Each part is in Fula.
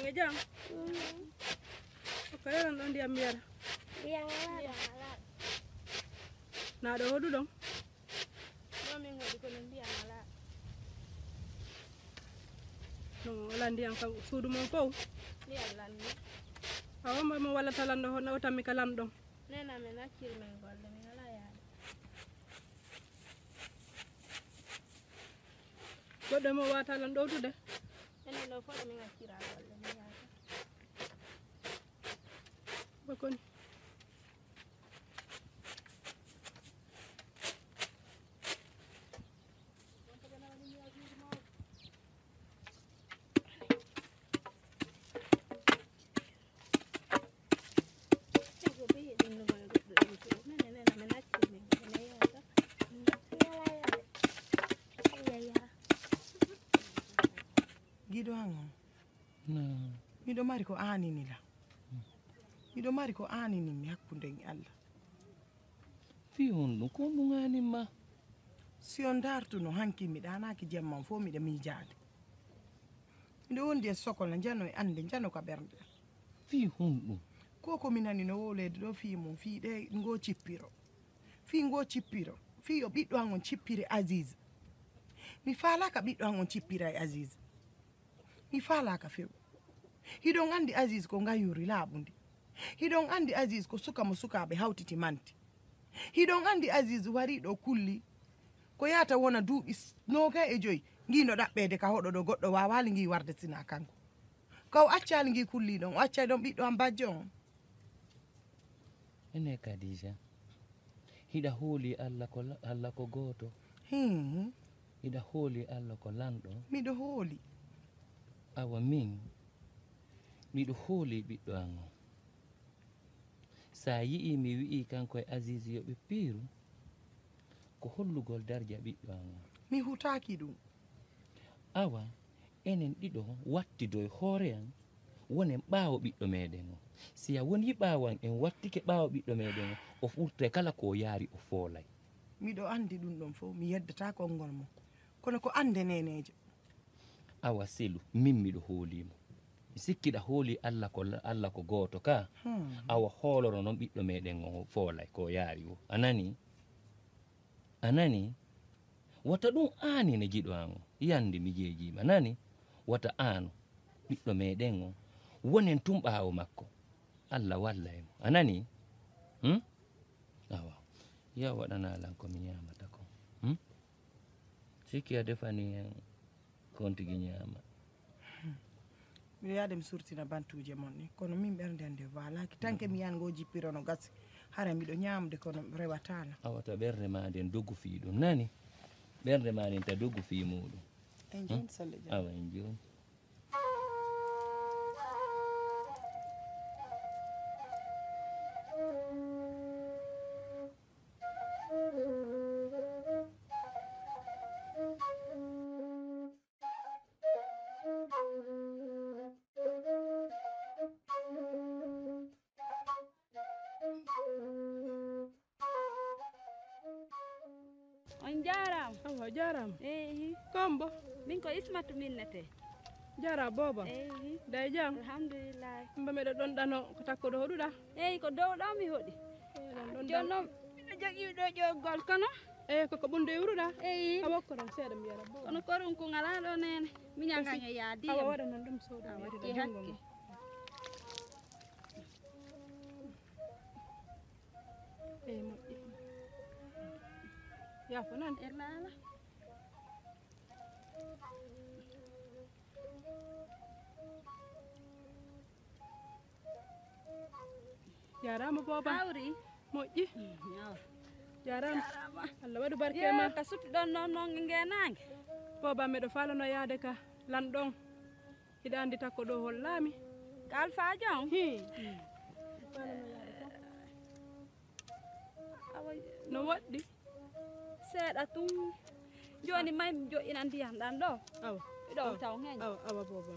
Daga jam. Ko yaran ɗon ndiyam yara. Ndiyam ala. Na ɗo hoɗu ɗon. Ɗo min waɗi kono ndiyam ala. No wala ndiyam kam suudu mon fof. Ndiyam landi. Awa mo wallata lanɗo ho o tammi ka lamɗon. Nena min hakkille men golle min ala yaade. Goɗɗo mo wata lan ɗowtude. Enen ɗo fof min hakkira golle min yaata. Bakoni. Gido hangon. Miɗo mari ko anini la. Miɗo mari ko anini mi hakkunde e Allah. Fi on ko ngani ma. Si on dartuno hanki mi danaki jemman fo miɗo miijaade. Miɗo wondi e sokola jano e ande jano ka bernde. Fi hunɗum. Ko mi nani no wolede ɗo fi mum fi ɗe ngo cippiro. Fi ngo cippiro. Fi o ɓiɗɗo hangon cippire Aziz. Mi falaka ɓiɗɗo hangon cippira e Aziz. Mi falaka few. Hiɗon andi Aziz ko ngayuri laaɓundi. Hiɗon andi Aziz ko suka mo sukaɓe hawtiti manti. Hiɗon andi Aziz wariɗo kulli ko yata wona duuɓi 25 ngino ɗaɓɓede ka hoɗo ɗo goɗɗo wawali ngi warde sina kanko. Kaw accali ngi kulli ɗon o accay ɗon ɓiɗɗo am bajjo on. Ene Kadija. Hiɗa hooli Allah ko goto. Hiɗa hooli Allah ko lanɗo. Miɗo hooli. Awa min miɗo hooli ɓiɗɗo an o. Sa yi'i mi wi'i kanko e Aziz yo ɓe piiru ko hollugol darja ɓiɗɗo an o. Mi hutaki ɗum. Awa enen ɗiɗo wattido e hoore an wonen ɓaawo ɓiɗɗo meɗen o. Si a woni ɓaawan en wattike ɓaawo ɓiɗɗo meɗen o ɓurte kala ko yaari o foolay. Miɗo andi ɗum ɗon fof mi yeddata konngol mo kono ko ande nenejo. Awa Selu min miɗo hoolimo. Mi sikkiɗa hooli Allah ko goto ka. Awa hooloro noon ɓiɗɗo meɗen o foolay ko yaari o. Anani wata ɗum aani ne jiɗo an o. Yande mi jeejima nani wata aano ɓiɗɗo meɗen o wonen tum ɓaawo makko. Allah walla e mo. Anani? Awa ya waɗana lan ko mi ñamata ko. Sikki a defani hen kontigi ñaama. Mi yaade mi surtina bantuje mon ni kono min ɓernde nde walaki tanke mi yan ngo jippiro no gasi hara miɗo ñamde kono rewatala. Awata ɓernde ma nden doggu fii ɗum nani ɓernde ma nden ta doggu fii muɗum. En joni salle jam. Awa en joni. On jaram. Awa jaram. Eyi. Kombo. Min ko Ismatu minnete. Jara boba. Eyi. Day jam. Alhamdulillah. Mba meɗo ɗon ɗano ko takko ɗo hoɗuɗa. Eyi ko dow ɗo mi hoɗi. Joni noon miɗo jogii ɗo ƴoggol kono. Eyi koko ɓunde iwruɗa. Eyi. A wokkoran seeɗa mi yara boba. Kono korum ko ngala ɗo nene. Miñangaño yaadi. Awa waɗa noon ɗum soda mi Watti yetida jungo hakke. ma. Eyi moƴƴi. Yaafo nan. E laala. Jarama boba. Hawri. Moƴƴi. Jarama. Allah waɗu barke Yo ma. ka sutti ɗon noon ngenange. Boba meɗo falano yaade ka lanɗon. Hiɗa andi takko ɗo hollami. Ka alfajo on. Awa No waɗɗi. seeɗa tum. Joni may mi joƴƴina ndiyam ɗan ɗo. Awa. Ɗo taw hen. Awa boba.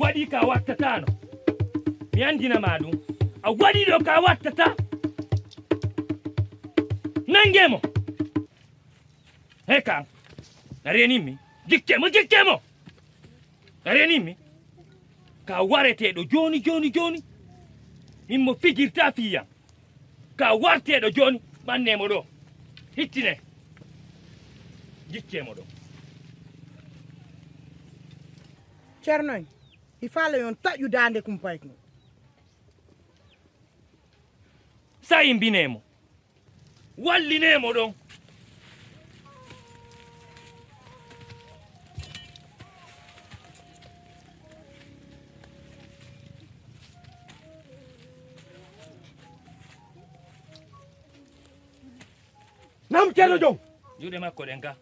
waɗi ka wattatano mi andinama ɗum a waɗi ɗo ka wattata nangemo he kam a renimmi jikkemo a renimmi ka wareteɗo joni min mo fijirta fiyam ka warteɗo joni ɓannemo ɗo hittine jikkemo ɗo ceernoy i faala yon taƴu dande kumpayk no sa yimbinemo wallinemo ɗon nam ceerno jom juuɗe makko ɗen ka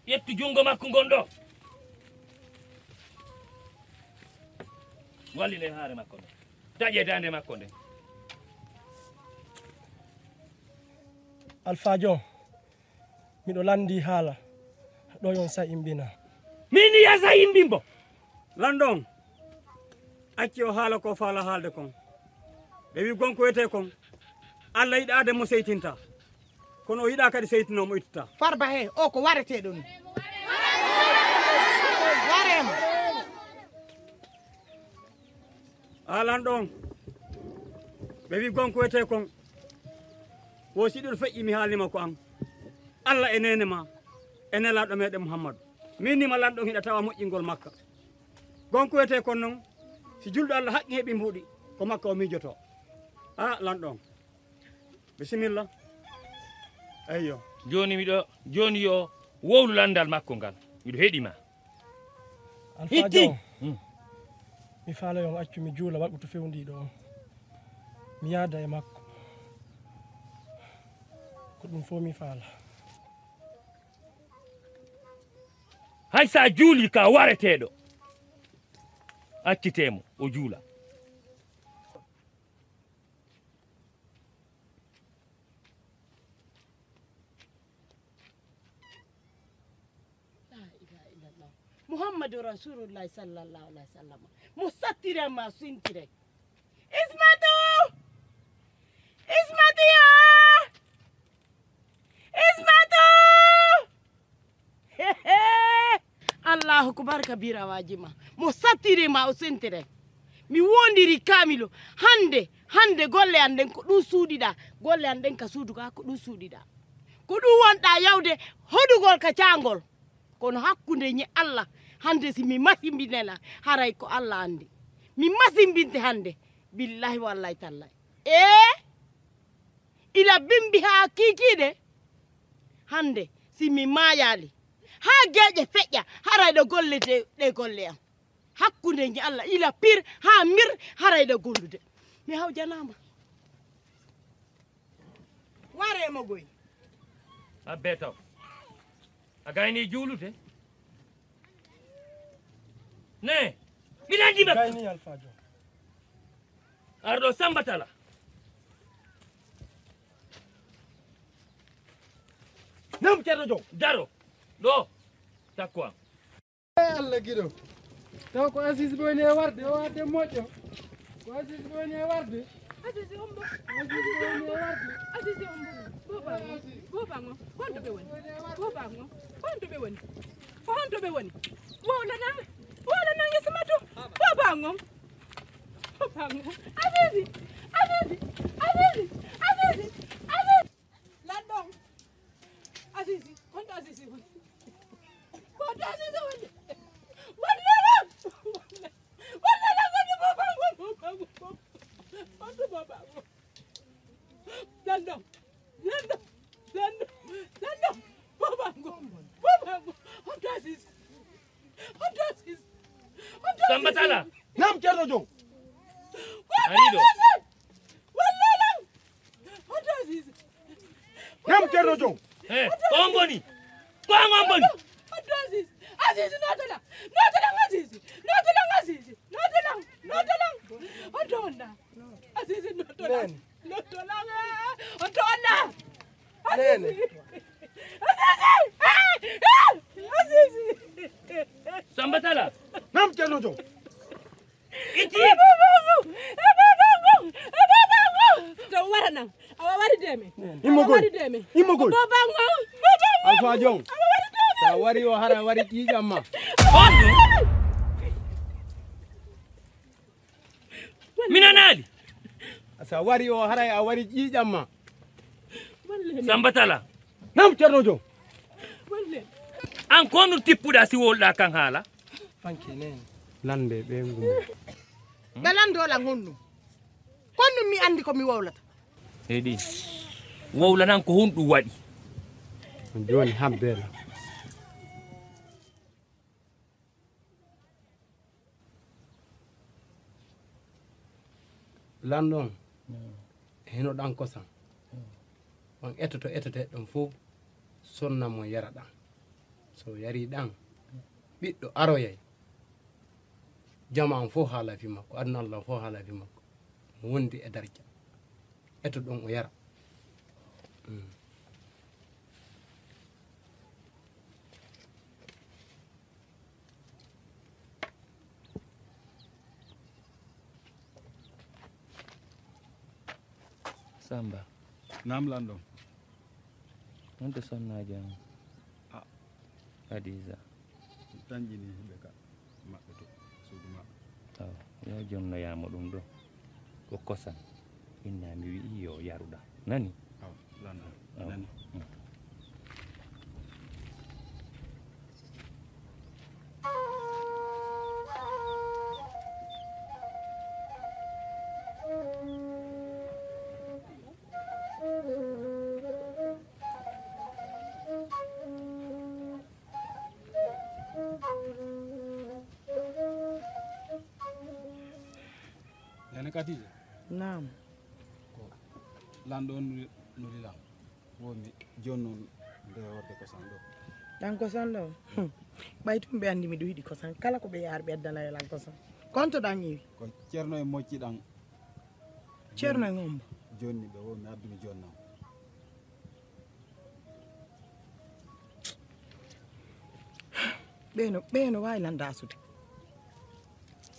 ƴettu jungo makko gon ɗo walline haare makko nde daƴe dande makko nde alphajo miɗo landi haala ɗo yon sa imbina min yiya sa imbimbo landon acci o haala ko faala haalde kon ɓe wi gonko wiyete kon Allah yiɗa ademo seytinta kono o yiɗa kadi seytinomo ittata farba he o ko wareteɗo ni warema alan ɗon ɓe wi gonko wiyete kon wo siɗol feƴƴi mi haalnima ko an Allah e nene ma e nelaɗo meɗen Muhammadu min nima lanɗon hiɗa tawa moƴƴingol makka gonko wiyete kon noon si julɗo Allah haqqi heeɓi mbuuɗi ko makka o miijoto a lanɗon bisimilla eyyo joni yo wowlu landal makko ngal miɗo heeɗima alphajo mi faala yon accu mi juula waɗɓe to fewndi ɗo mi yaada e makko ko ɗum fof mi faala hay sa juuli ka wareteɗo accitemo o juula Muhammadu Rasulullah sallallahu alaihi wasallam musattire ma sintire Ismatu Allahu akbar kabira wajima musattire ma sintire mi wondiri kamilo hande golle anden ko ɗum suuɗiɗa golle anden ka suudu ka ko ɗum suuɗiɗa ko ɗum wonɗa yawde hodugol ka cangol kono hakkunde ñe Allah hande si mi masimbinela haray ko Allah andi mi masimbinte hande billahi wallahi tallahi ila bimbi ha kikiɗe hande si mi mayali ha geeƴe feƴƴa harayɗo gollete ɗe golle am hakkunde ñe Allah ila pir ha mir harayɗo gollude mi hawjanama waremo goy abbe taw a gayni juulude ne mbiɗa andi makko gayni alphajo arɗo sambatala nam ceerno jom daro ɗo takku am Allah giɗo taw ko Aziz woni e warde o warde moƴƴo ko Aziz woni e warde Aziz ombo Aziz woni e warde Aziz ombo bobango honto ɓe woni bobango honto ɓe woni ko honto ɓe woni wowlanan yesimatu bobango Aziz lanɗon Aziz honto Aziz woni honto Aziz woni wallalam woni bobango honto bobango lanɗon bobango honto Aziz sambatala nam ceerno jom ariɗo wallalam honto Aziz nam ceerno jom on boni ko an on boni honto Aziz notolan Aziz honto onna Aziz notolan honto onna nene Aziz Sambatala. Nam Cerno Jom. Iti. to wara nan awa wari deme Imogol. Imogol. bobango Alfa Jom. Sa wari o hara wari ƴiƴamma. Hondu. Minanali. Sa wari o hara a wari ƴiƴamma. Sambatala. Nam Cerno Jom. walle An konu tippuɗa si wolɗa kan haala. Fanke nene. Lande ɓe ngumo. ɓe landola gonɗum konɗum mi andi komi wowlata Edi. Wowla nan ko hunɗum waɗi. Joni habbere. Landon heno ɗan kosam on etoto ɗon fof sonna mo yara ɗan so yari ɗan ɓiɗɗo aroyay jama an fof haala fi makko aduna Allah fof haala fi makko mo wondi e darja eto ɗon o yara Samba. Nam Landon. Wonte sonnaji am. Hadiza. Tanjini hiɓe ka maɓɓe to suudu maɓɓe. Aw, yo jonnoyamo ɗum ɗo. Ko kosan. Inna mi wi'i yo yaruɗa. Nani? Aw, Landon. Aw. Nani. Nene Katija. nam Ko Landon nulilam. Womi jonnon nde worde kosan ɗo. ɗan kosan ɗo ɓay tum ɓe andi miɗo yiɗi kosan kala ko ɓe yaar ɓe addana e lan kosan konto ɗan yiwi Ko Cerno e mocciɗan ceerno e gombo jonni ɓe womi addumi jonnam. ɓeeno wawi landa asude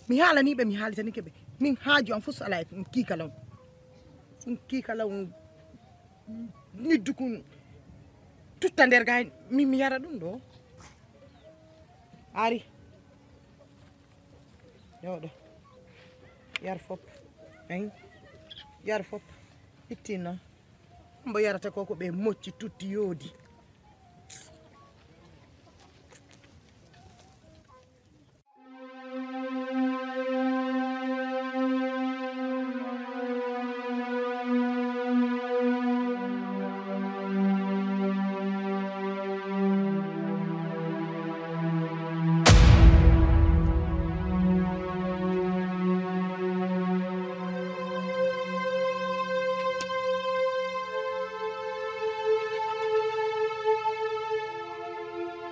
mi haalaniɓe mi haalitani keɓe min haaju am fof so ala ɗum kiikala um niddu kum tutta nder gay mi yara ɗum ɗo ari yoɗo yar fop ayi yar fop itti noon mbo yarata ko ko ɓe mocci tutti yoodi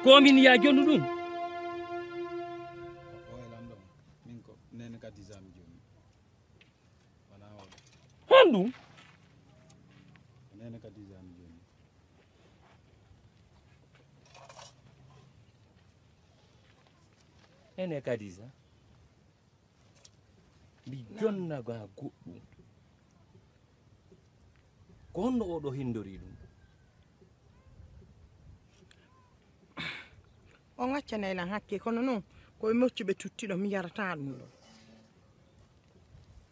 Komin ya jonnu ɗum. Oye Landon. Min ko Nene Katija mi joni. Wala waɗa. Honɗum. Nene Katija mi joni. Ene Kadisa. Mi jonnaga goɗɗum. Ko honno oɗo hindori ɗum. on accana elan hakke kono noon koye moccuɓe tuttiɗo mi yarata ɗum ɗo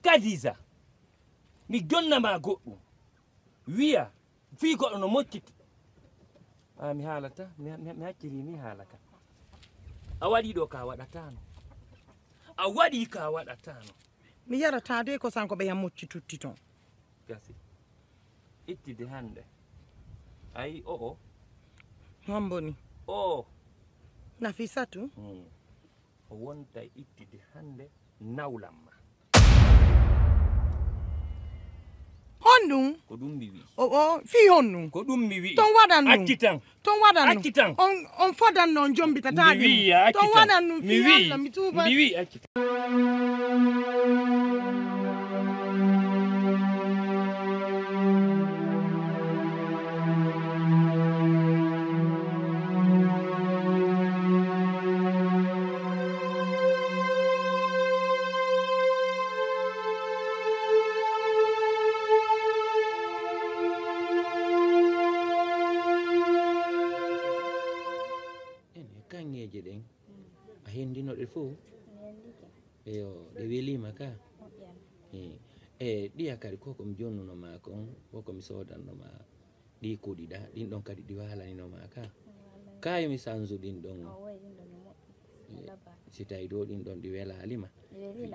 Kadisa. Mi jonnama goɗɗum. Wiya fi goɗɗo no mocciti. Mi haalata mi hacciri mi haala ka. A waɗi ɗo ka waɗatano. A waɗi ka waɗatano. mi yarata de ko sanko ɓe yam mocci tutti toon Gasi. Ittide hande. Ayi o. homboni O. Nafisatu O wonta ittide hande nawlamma. honɗum Ko ɗum mi wi. o fi honɗum Ko ɗum mi wi. ton waɗan ɗum Acci tan. ton waɗan Acci tan. on fodan noon jombitataɗi Mi wi acci ton tan. waɗan ɗum Mi fi wi. Allah mi tuuba Mi wi acci tan. ɗereji ɗen a hendinoɗe fof eyo ɗe welima ka ɗiya kadi ko komi jonnunoma kon ko komi sodanoma ɗi kuɗiɗa ɗin ɗon kadi ɗi walanino ma ka kayomi sanzu ɗin ɗon si tawi ɗo ɗin ɗon ɗi welalima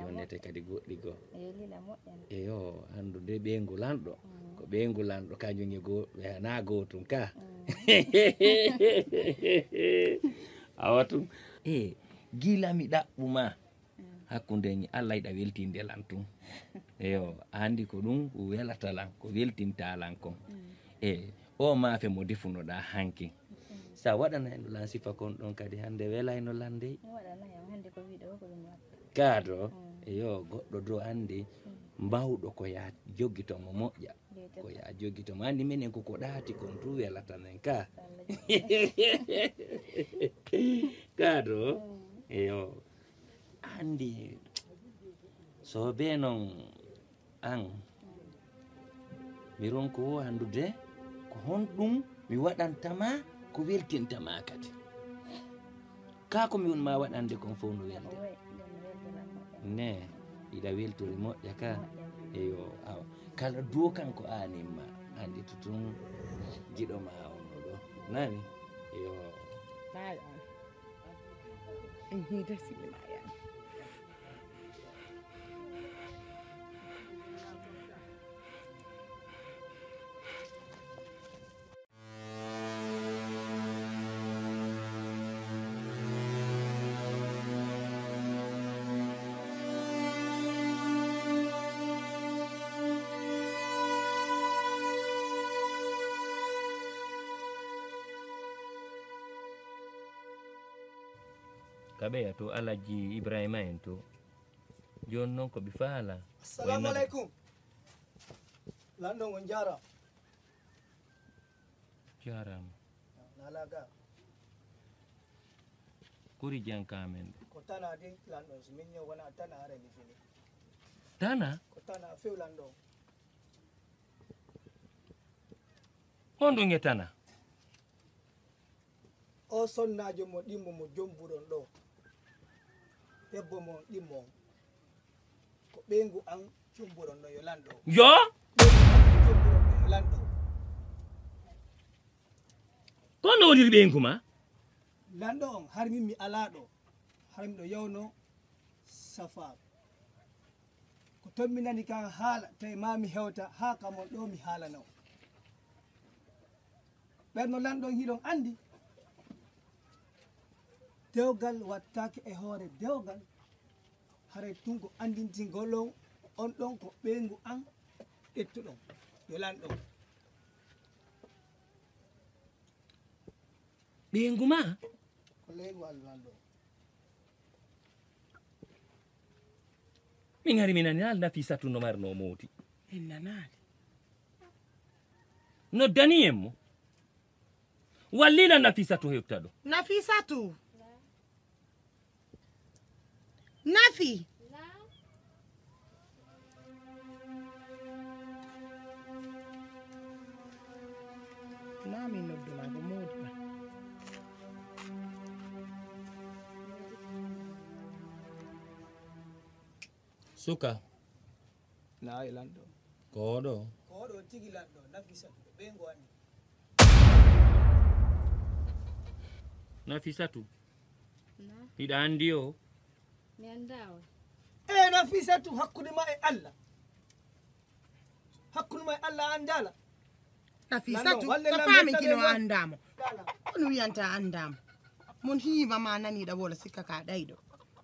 jonnete kadi goɗɗi goo eyo andude ɓeygu lanɗo ko ɓeygu lanɗo kañum e na gotum ka awa tum gila mi ɗaɓɓuma hakkude Allah yiɗa weltinde lan tum eyo andi ko ɗum ko welata lan ko weltinta lan kon o maafe mo defunoɗa hanki sa waɗanayno lan sifa kon ɗon kadi hande welayno lan dey kaado eyo goɗɗo do andi mbawɗo ko ya joggitomo moƴƴa ko ya joggitomo andi minen koko ɗaati kon tu welatanen ka kaado eyo andi so be noon an mi ronko andude ko honɗum mi waɗantama ko weltintama kadi ka ko mi wonma waɗande kon fof no welde ne iɗa weltori moƴƴa ka eyo awa kala dow kanko animma andi to tun jiɗoma ono ɗo nani eyo en hiida silima yani kaɓeya to alaji Ibrahima en to joni noon koɓe faala assalamu aleykum lanɗon on jara jarama nalaga kuri jankamen ko tana din lanɗon so min yo wona tana are mi fini tana ko tana few lanɗon honɗum e tana o sonnajo mo ɗimmo mo jombuɗon ɗo debbo mo ɗimmo ko ɓeygu an jombuɗon ɗo yo lanɗo yo jombuɗon ɗo yo lanɗo kono woniri ɓeygu ma lanɗo on har min mi alaɗo har miɗo yawno safar ko ton mi nani kan haala tawi ma mi hewta ha kamon ɗo mi haalano ɓerno lanɗon hiɗon andi dewgal wattake e hoore dewgal haray tunko andintingolon on ɗon ko ɓeygu an ƴettuɗon yo lanɗon ɓeygu ma ko leygu Allah lanɗon min ari mi nani al Nafisatu no marno mowti en nanani noddani en mo wallila Nafisatu hewta ɗo Nafisatu Nafi nami nodduma ko mawɗi suka nayi lanɗo koɗo koɗo tigi lanɗo Nafisatu ɓeygu andi Nafisatu hiɗa andi o mi andawa Nafisatu hakkude ma e Allah hakkude ma e Allah andala Nafisatu ko fami kino andamo on wiyanta andamo mon hiima ma naniɗa wola sikka ka ɗayɗo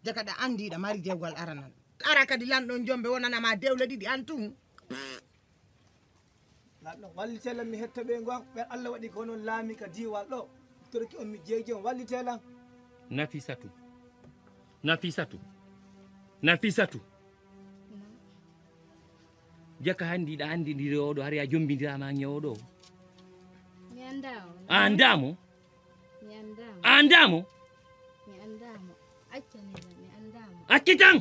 jaka ɗa andiɗa mari dewgal aranan ara kadi lanɗon jombe wonanama dewle ɗiɗi an tun lanɗon wallitelan mi hetta ɓeygu an ɓe Allah waɗi ko noon laami ka diwal ɗo torki on mi jeeji on wallitelan Nafisatu Nafisatu Nafisatu jaka handi ɗa andidiri oɗo har ya jombidirama ñowoɗo mi andawa andamo mi andama andamo mi andama accanila mi andama accitan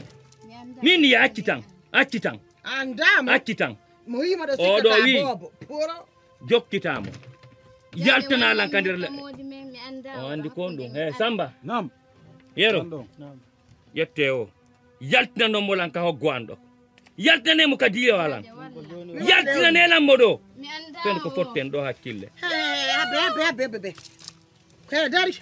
mi andama min ya accitan accitan andamo accitan mo yima ɗo oɗo sikka wi bobo puro jokkitamo yaltana lan kandir le modi men mi anda o andi kon ɗum he Samba nam yero yette o yaltinano mo lan ka hoggo an ɗo yaltinanemo kadi yo alan yaltinanelan mo ɗo mi anda fen ko fotten ɗo hakkille be kene dari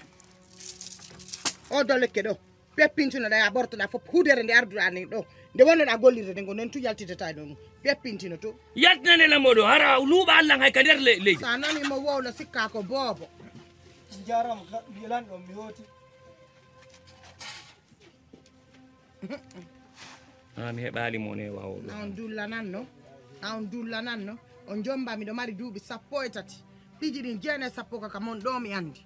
o do lekke ɗo peppintinoɗa ya ɓortoɗa fof hudere nde arduɗa ni ɗo nde wonnoɗa gollirde nde go nen tu yaltidata ɗon peppintino to yaltinanelan mo ɗo hara luuɓa allah hay ka nder leydi sa nanimo wowno sikka ko boobo jarama yelan ɗon mi hooti mi heɓali mo ne wawɗo an dullananno on jomba miɗo mari duuɓi 13 piji ɗin 9 kaka mon ɗo mi andi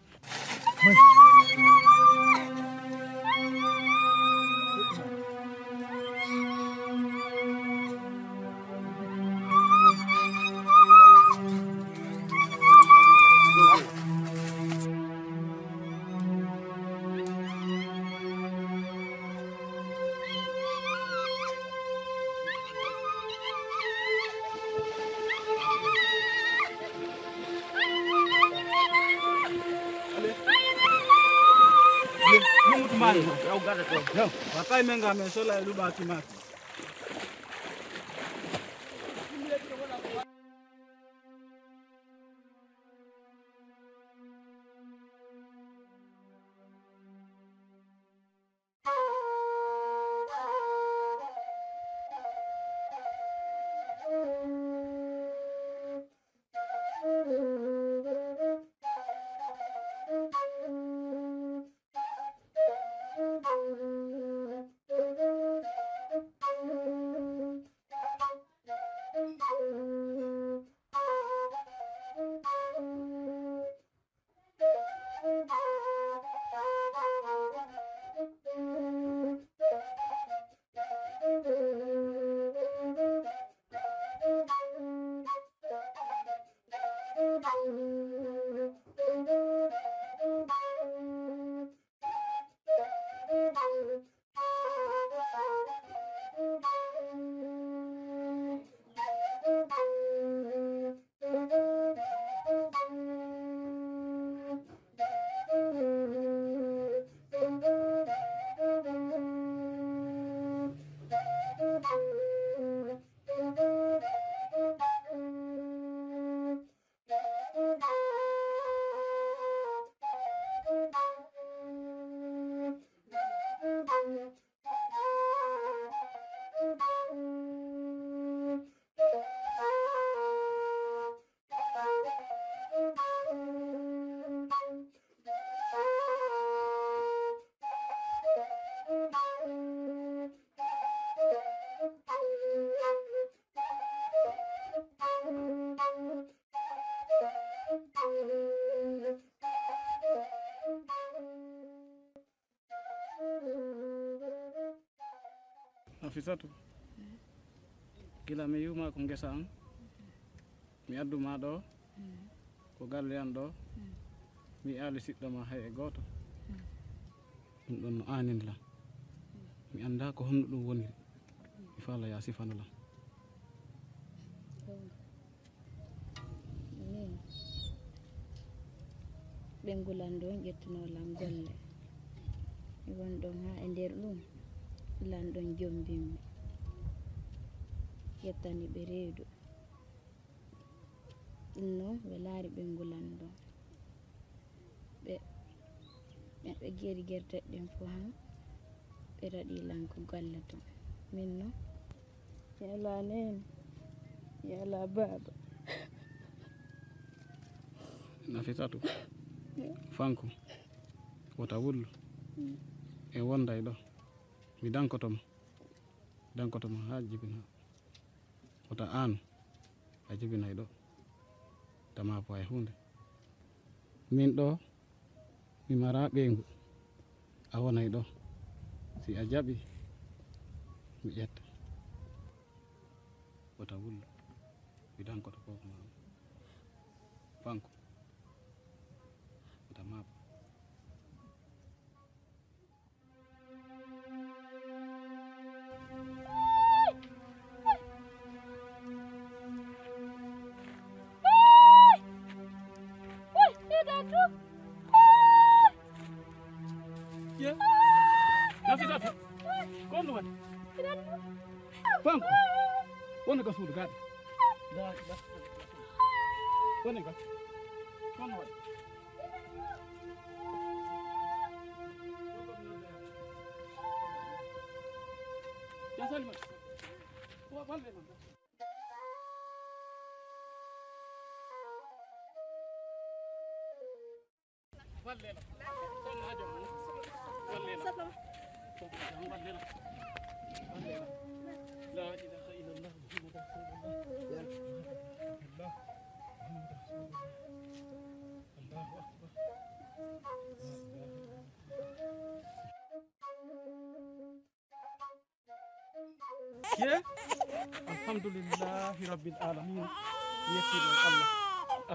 Wakai menga mesola luba kimaki. Nafisatu kila mi yuma ko ngesa am mi adduma ɗo ko galle an ɗo mi ali siɗɗo ma hay e goto ɗum ɗon no anindla mi anda ko honno ɗum woni mi faala ya sifanolam min ɓe ngulan ɗon ƴettunolam golle mi won ɗon ha e nder ɗum lanɗon jombinmi yettani ɓe reedu ɗum noon ɓe laari ɓe ngulan ɗon ɓe geri gerteɗɗen fo han ɓe raɗi lanko galle ton min noon mi ala nene mi ala baaba Nafisatu fanko wota wullu e wonda e ɗo mi dankotoma ha jibina wota an a jibinay ɗo tama po hay hunde min ɗo mi mara ɓeygu a wonay ɗo si a jaɓi mi ƴetta wota wullu mi dankoto koko ma fanko wota mapo Ya. Nafisatu. Kono wat. Fanko. Wona ka suudu gaade. Da. Wona ka. Kono wat. Ya Salima. Wa balle man. Balle la. Kono hajo. Balle la. Balle la. La ilaha illallah Muhammadur Rasulullah. Allah. Allahu akbar. Ya. Alhamdulillahi rabbil alamin. Yakir Allah.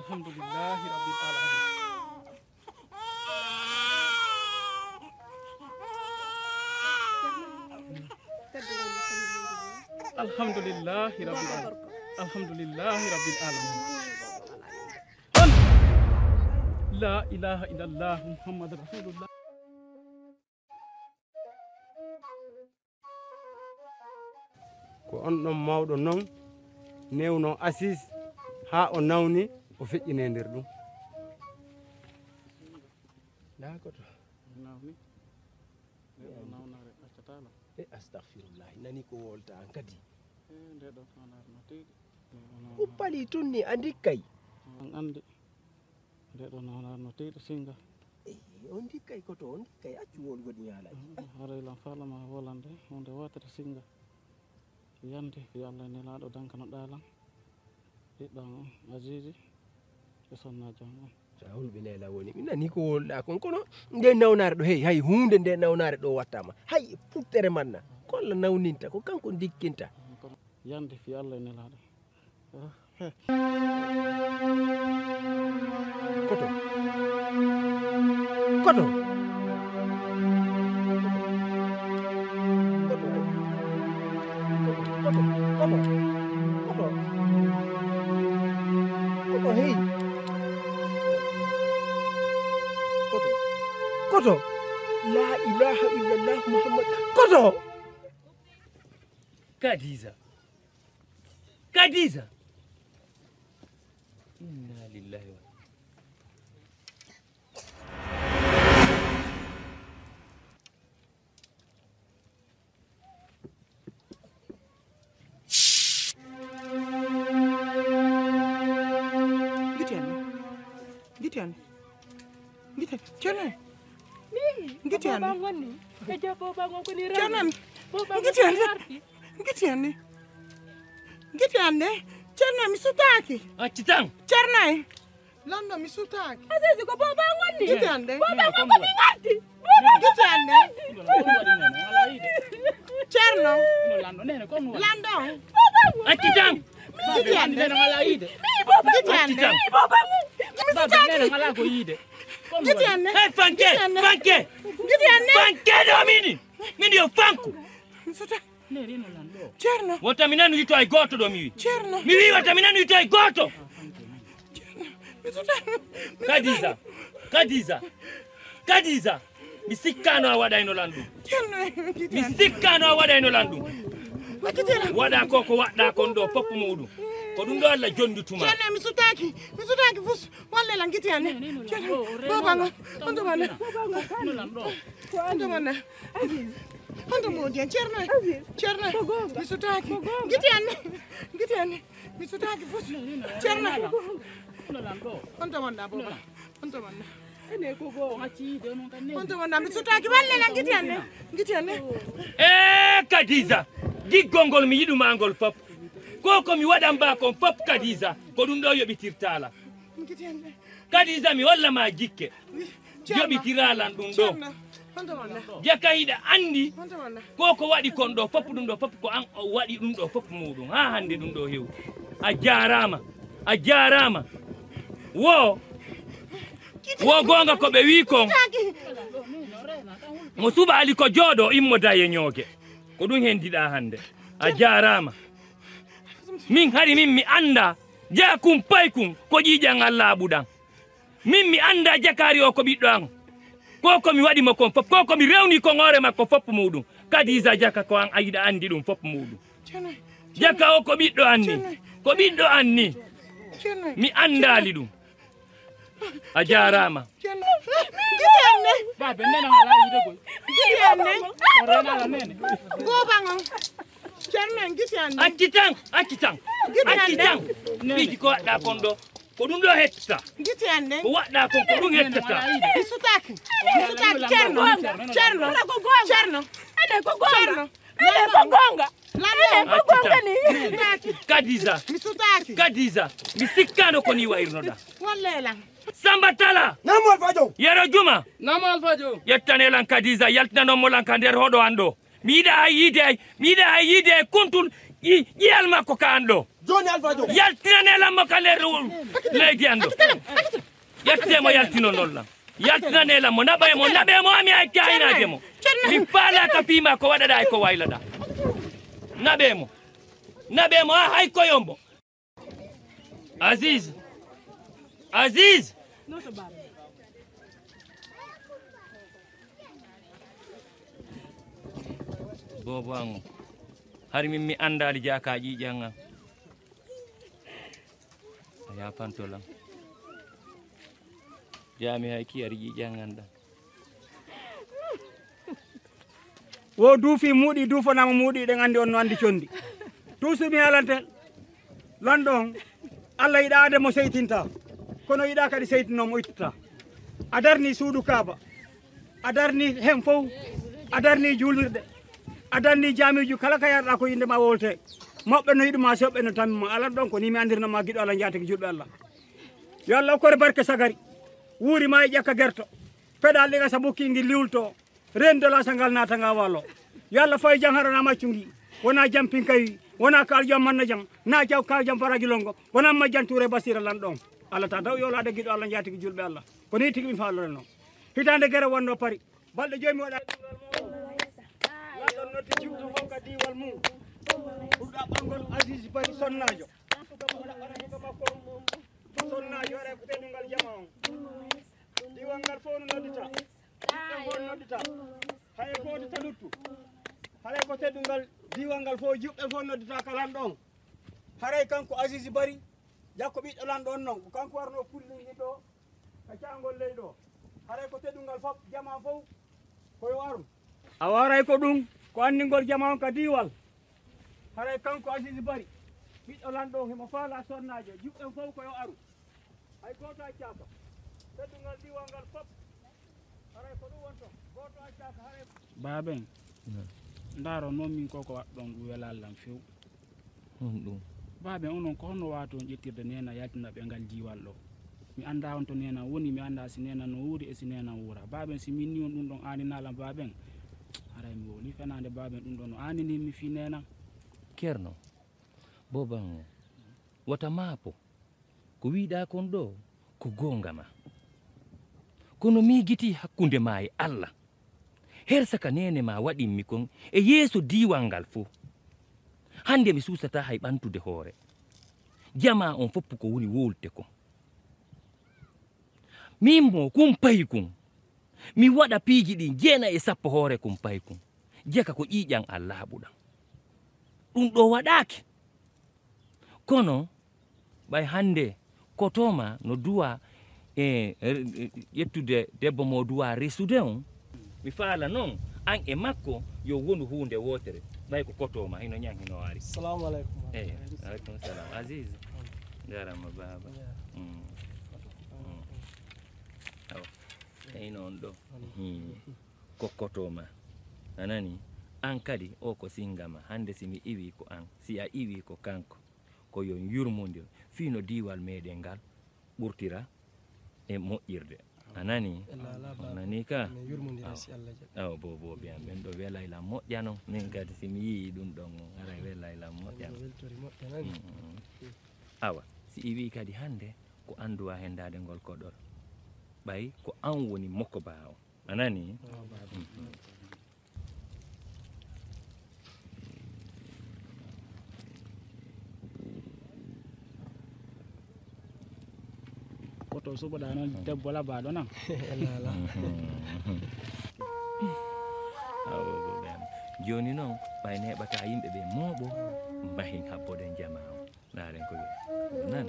Alhamdulillahi rabbil alamin. Alhamdulillahi rabbil alamin. Alhamdulillahi rabbil alamin. La ilaha illallah Muhammadur Rasulullah. ko on ɗon mawɗo noon newno Asis ha o nawni o feƴƴine nder ɗum Dakoto nawni nawnare accatala astahfirullah nani ko wolta an kadi nde ɗo nawnare no teyɗi kuppali tunni andi kay an andi nde ɗo nawnare no teyɗi singa on dikkay koto on dikkay accu wolgodi ñaalaji haraylan falama wolande hunde wotere singa yande yo Allah nelaɗo dankano ɗalan ɓiɗɗan on Azizi e sonna jam on jawol ɓe nela woni mi nani ko wolɗa kon kono nde nawnare ɗo hey hay hunde nde nawnare ɗo wattama hay puttere manna kolla nawninta ko kanko dikkinta yande fi Allah nelaɗo koto koto hey koto la ilaha illallah Muhammad koto Kadiza Kadiza inna lillahi wa Cerno mi sutaki. Accitang. Cernay. Lando mi sutaki. Azizi ko boba ngonni. Gitande. Boba ngonni ngatti. Gitande. Cerno. Lando. Accitang. Gitande. Gitande. Gitande. Hey fanke. Fanke. Gitande. Fanke domini. Mini yo fanku. Cerno. Wota minanu yito ay goto do mi wi. Cerno. Mi wi wota minanu yito ay goto. Kadiza. Kadiza. Kadiza. Mi sikkano a waɗa ino landu. Mi sikkano a waɗa ino landu. Waɗa ko ko waɗɗa kon ɗo foppu muɗum. Ko ɗum ɗo Allah jondutuma. Cerno mi sutaki fus. Walle lan gitiyane. Cerno. Baba ngo. On domanda. On domanda. Honto modian Cerno. Cerno. Mi sutaki. Gitiyane. Mi sutaki fus. Cerno. On domanda baba. On domanda. ene ko go ngati de non kan ne on to wona mi sutaki walle la gitiane Kadiza diggongol mi yiduma ngol fop ko mi wadan ba kon fop Kadiza ko dum do yobitirtala Kadiza mi walla ma jikke yobitirala dum do jakayida andi ko wadi kon do fop dum do fop ko an wadi dum do fop mudum ha hande dum do hew a jarama wo gonga ko be wi kon mo suba ali ko jodo immo daye nyoge ko dum hendida hande a jarama min hari min mi anda jakum paykum ko jijangal labudan min mi anda jakari o ko biddo an ko komi waɗimo kon fof ko komi rewni ko hoore makko fopp muɗum Kadisa jaka ko an ayiɗa andi ɗum fopp muɗum jaka o ko ɓiɗɗo anni ko ɓiɗɗo anni mi andali ɗum a jarama acci tan ɓiiji ko waɗɗa kon ɗo ko ɗum ɗo hettata ko waɗɗa kon ko ɗum hettata Kadisa mi sikkano ko ni wayrnoɗa Samba Talla namo alfajo yero juma namo alfajo yettanelan Kadisa yaltinanomolan ka nder hoɗo an ɗo mi yiɗa a yiide e kuntul ƴiyal makko ka an ɗo joni alfajo yaltinanelanmo ka nder leydi an ɗo yettemo yaltinonolla yaltinanelanmo naɓemo ami hakki aynademo mi faala ka fiima ko waɗaɗa e ko waylaɗa naɓemo ha hay koyombo Aziz bobo ango hari min mi andali jaka ƴiƴan an a yafantolam jami hay kiyari ƴiƴan an ɗan wo duufi muɗi duufanama muɗi ɗen andi on no andi condi toujours mi halantel lanɗo on Allah yiɗa ade mo seytinta kono yiɗa kadi seytinomo ittata a darni suudu kaaba a darni hen fof a darni julirɗe a darni jamiju kala ka yarɗa ko yindema wolte moɓɓe no yiɗuma soɓɓe no tammima ala ɗon ko ni mi andirnoma guiɗo Allah jatigi julɓe Allah yo Allah okkore barke sagari wuuri ma e ƴakka guerto peɗal ɗiga sa ɓukkingi liwlto rendola sa ngal natanga wallo yo Allah fayi jam harana maccungi wona jam pinkayi wona kal jam manna jam na jaw kal jam faragilongo wona majjan touré basira lan ɗon Allah ta taw yolade guiɗo Allah jatigi julɓe Allah ko ni tigi mi faloreno hitande guere wonno pari balɗe joyi mi waɗa laɗon nodde jiwto fof ka diwal mum ɓurɗa ɓangol Aziz Bari sonnajo sonnajo waɗa ko teɗugal jama on diwal ngal fof no noddita fof noddita hay goto taluttu haray ko teddungal diwal ngal fof juɓɓe fof noddita ka lanɗon haray kanko Aziz Bari jakko ɓiɗɗo lanɗon noon ko kanko warno pullini ɗo ka cangol ley ɗo haray ko teddungal fof jama fof koyo aru a waray ko ɗum ko andingol jama on ka diwal haray kanko Aziz Bari ɓiɗɗo lanɗo himo faala sonnajo juɓɓe fof koyo aru hay goto accaka teddungal diwal ngal fof haray ko ɗum wonto goto accaka haray baben ndaro noon min koko waɗɗon ɗum welallam few ɗum baben onon ko honno wato on ƴettirde nena yaltina ɓe ngal jiwal ɗo mi anda on to nena woni mi anda si nena no wuuri e si nena wuura baben si min ni on ɗum ɗon aninalam baben haray mi woli fenade baben ɗum ɗon no anini mi fi nena Kerno boban wata maapo ko wiɗa kon ɗo ko gonga ma kono miigiti hakkunde ma e Allah hersa ka nene ma waɗinmi kon e yeeso diwal ngal fof hande mi susata hay ɓantude hoore jama on fopp ko woni wolte kon min mo kumpayi kun mi waɗa piiji ɗi 9 hoore kumpayi kun jeka ko ƴiƴan Allah laaɓuɗam ɗum ɗo waɗaki kono ɓay hande kotoma no duwa ƴettude debbo mo duwa resude on mi faala noon an e makko yo wonu hunde wotere ɓay ko kotoma hino ñang hino wari salamu aleykum aleykum salam Aziz jarama baba eyi noon ɗo ko kotoma anani an kadi o ko singama hande simi iwi ko an si a iwi ko kanko ko yon yurmodir fino diwal meɗen ngal ɓurtira e moƴƴirde anani anani ka aw bobo bien ɓen ɗo welaylam moƴƴano min kadi simi yii ɗum ɗon ara welaylam moƴƴano awa si iwi kadi hande ko anduwa hendade ngol koɗol ɓay ko an woni mokko bawo anani ko to suɓoɗa noon debbo labaɗo nan joni noon ɓay neɓata yimɓe ɓe mooɓo mbahin habboden jama o laren ko nan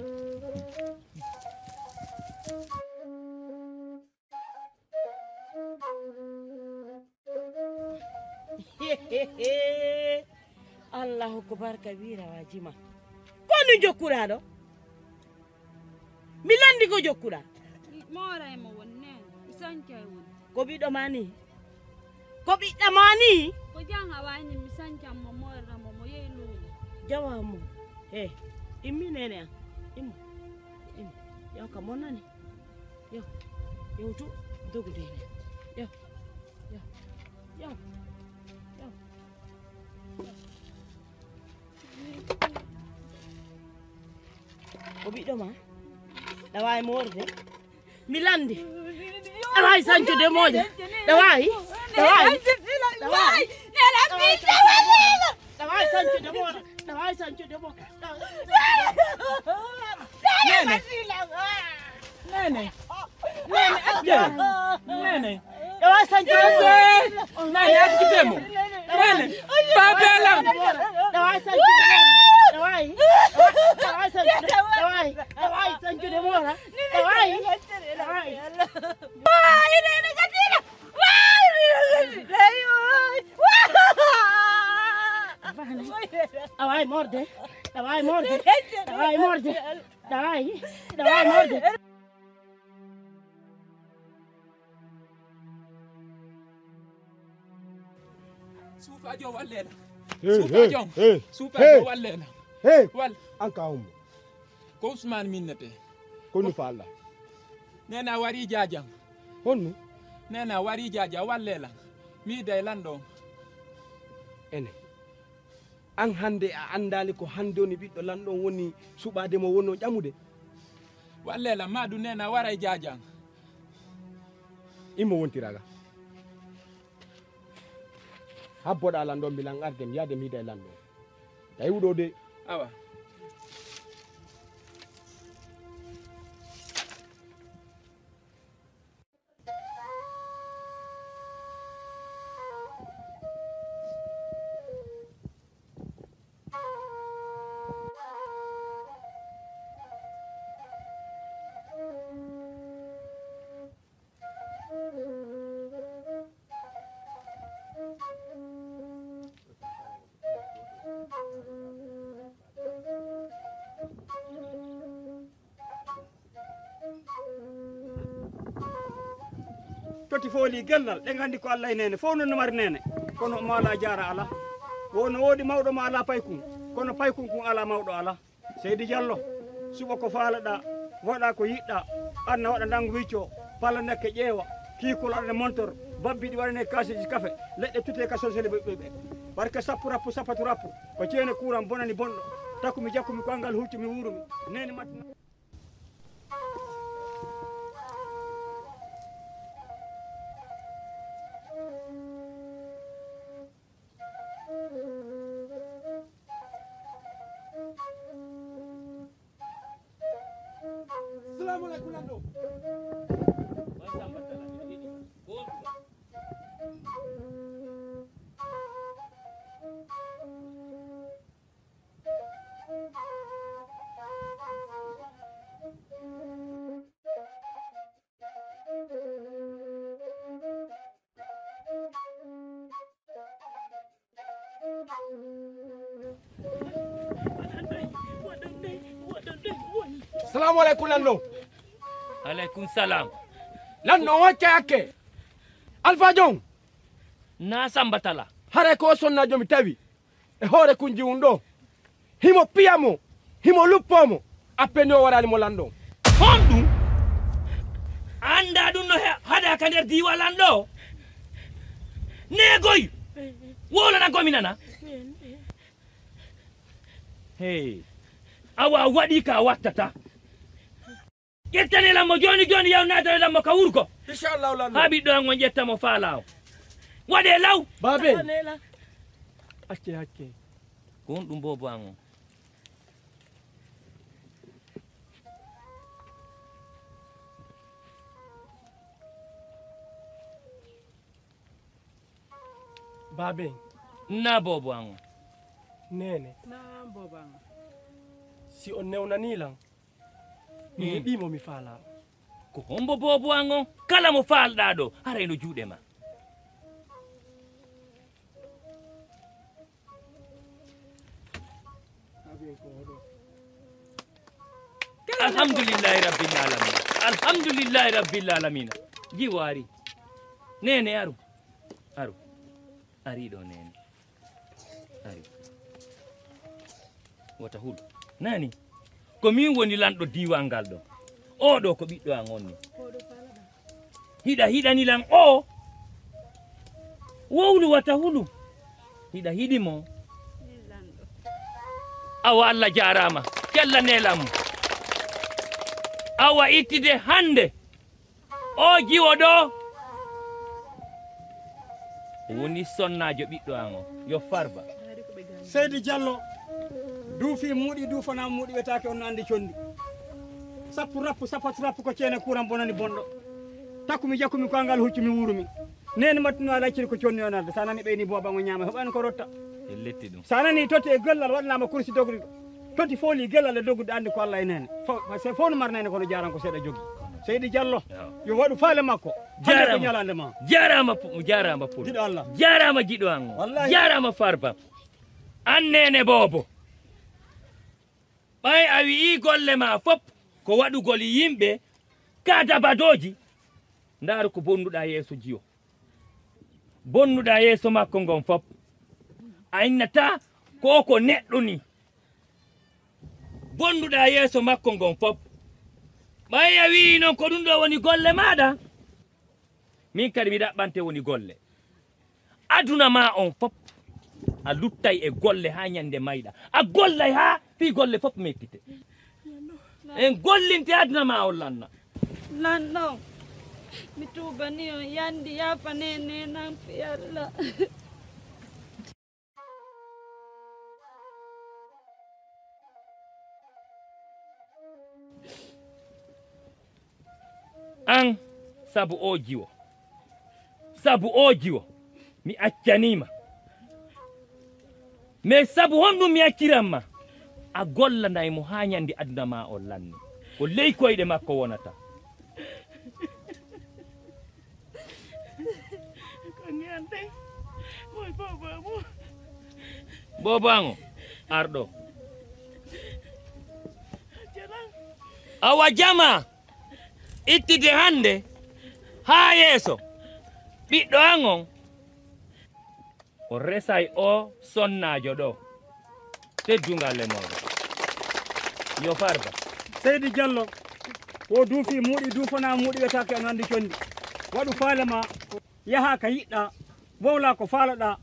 allahu akbar kabira wajima kono jokkuɗaɗo mi landi ko jokkuɗa moraymo won nen mi sancay won ko ɓiɗɗo ma ni ko ɓiɗɗo ma ni ko jang hawani mi sancanmo morramo mo yehi luumo jawamo he immi nene an immo yaw ka monnani yaw to dogu dene yaw ko ɓiɗɗo ma ɗawawi morde mi landi ɗawawi sancude moƴa ɗawawi sancude moɗa ɗawawi sancude moɗa nene ɗawawi sancude nene akkitemo nene babelam ɗawawi sancude ɗawawi sancude moɗa ɗawawi morde suufajo wallela suufajo wallela wal an ka hummo ko Ousmane minnete konu fa Allah nena wari jajang honnu nena wari jaja wallela mi day lando ene an hande a andali ko hande woni ɓiɗɗo lanɗon woni suɓade mo wonno ƴamude wallela madu nena waray jajang immo wontiraga habboɗa lanɗon mbilan arde mi yaade mi yiida e lanɗon tawi wuɗo de awa toti fooli gellal ɗe gandi ko Allah e nene fof no mari nene kono mala jara ala wono woodi mawɗo ma ala paykun kono paykun kun ala mawɗo ala Seydi Diallo suɓa ko faalaɗa waɗa ko yiɗɗa anna waɗa dango wicco palla nekke ƴeewa kiikol aɗane montor babbiɗi waɗane kaseji kafe leɗɗe tute ka sosele ɓe barke sappo rappu sapatu rappu ko ceene courant bonani bonɗo takumi jakkumi ko angal huccu mi wurumi nene matina Assalamu alaikum lando. Assalamu alaikum lando. aleykum salam lanno wacca yakke Alpha Jon na Samba Talla hare ko sonnajo mi tawi e hoore kunji won ɗo himo piyamo himo luppomo appeni o warani mo lanɗo hon ɗum anda ɗum no haɗa ka nder diwalan ɗo negoy wolana gomi nana hey awa waɗi ka wattata ƴettanelammo joni joni yaw nadanelammo ka wurko inchallahu lanɗo ha ɓiɗɗo an on ƴettamo faalaw waɗe law babe acce ko on ɗum bobo an on Babe. Na bobo ango. Nene. Na bobo ango. Si on newnani lang. Mi yiɗimo mi faala. Ko hombo bobo ango kala mo falɗa ɗo arayno juuɗe ma. Alhamdulillahi rabbil alamin. Alhamdulillahi rabbil alamin. Jiwari. Nene aru. Aru. Ari ɗo nene. Ari. Wata hulu. Nani? Ko min woni lanɗo diwal ngal ɗo. O ɗo ko ɓiɗɗo an on ni. Hiɗani lan o. Wowlu wata hulu. Hiɗi mo. Awa Allah jarama. Kella nelam. Awa ittide hande. O jiwo ɗo. Woni sonnajo ɓiɗɗo an o. Yo Farba. Seydi Diallo. Duufi muɗi duufana muɗi wetake on andi condi. Sappu rappu ko ceene kuran bonani bonɗo. Takumi jakumi ko ngal huccumi wurumi. Nene mattuno ala ciri ko conni onarde sa nani ɓeyni boba ngo ñaama heɓani ko rotta. E letti ɗum. Sa nani totti e gollal waɗanama kursi dogriɗo. Totti fooli gellal e doggude andi ko Allah e nene. Fof no marnene kono jaran ko seeɗa jogi. Seydi Diallo yo waɗu faale makko. Jarama ñalande ma. Jarama pul. Jiɗo Allah. Jarama jiɗo an o. Wallahi. Jarama Farba. An nene bobo. Ɓay a wi'i golle ma fop ko waɗugol yimɓe kada badoji. Ndaaru ko bonnuɗa yeeso jiyo. Bonnuɗa yeeso makko ngon fop. A innata ko neɗɗo ni. Bonnuɗa yeeso makko ngon fop. Ɓay a wi'i noon ko ɗum ɗo woni golle maɗa. Min kadi mi ɗaɓɓante woni golle. Aduna ma on fop. A luttay e golle ha ñande mayɗa. A gollay ha fi golle fop mekkite. En gollinte aduna ma on lanna. Lanno. Mi tubani on yandi yafa nene nan fi Allah. An sabu o jiwo. Mi accanima. Mais sabu honɗum mi acciranma. A gollanay mo ha ñandi aduna ma on lanni. Ko ley koyɗe makko wonata. Bobango arɗo. Awa jama ittide hande ha yeeso ɓiɗɗo an on o resay o sonnajo ɗo teddungal le moɗo yo Farba. Seydi Diallo ko duufi muɗi duufana muɗi wetake on andi condi. Waɗu faale ma yaha ka yiɗɗa wowla ko faalaɗa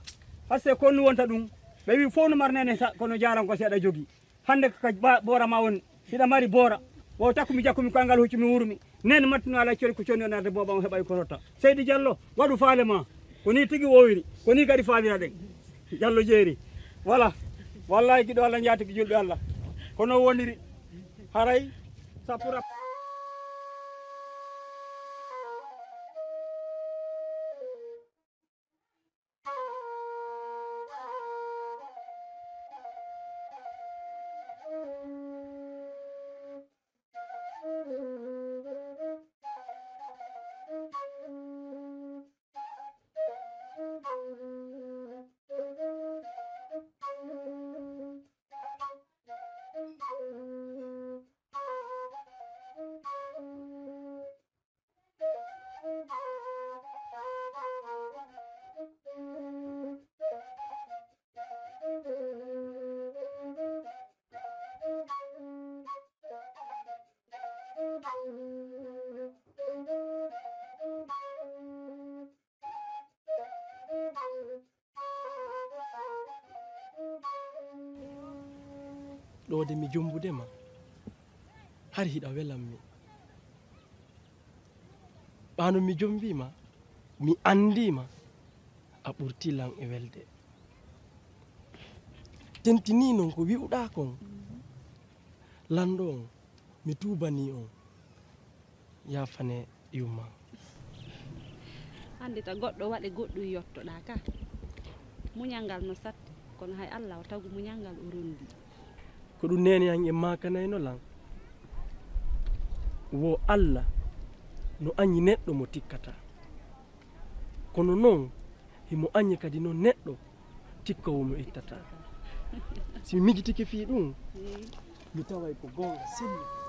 hasse konnu wonta ɗum ɓe wi fof no marnene kono jaran ko seeɗa jogi. Hande ka boora ma woni hiɗa mari boora wo takumi jakumi ko ngal huccumi wurmi nene mattuno ala cori ko conni onarde boba o heɓay ko rotta. Seydi Diallo waɗu faale ma ko ni tigi wowiri ko ni kadi faalira ɗen. Diallo jeeri voilà wallahi giɗo Allah jaatigi julɓe Allah kono woniri haray sapura. ɗo de mi jombudema har hiɗa welanmi ɓano mi jombima mi andima a ɓurtilan e welde tentini noon ko wi'uɗa kon lando on mi tubani on yafane yumma hande ta goɗɗo waɗe goɗɗum yottoɗa ka muñal ngal no satti kono hay Allah o tagu muñal ngal o rondi ko ɗum nene yan e makanayno lan wo Allah no añi neɗɗo mo tikkata kono noon himo añi kadi no neɗɗo tikkowo mo ittata si mi mijitike fi ɗum mi taway ko gonga selli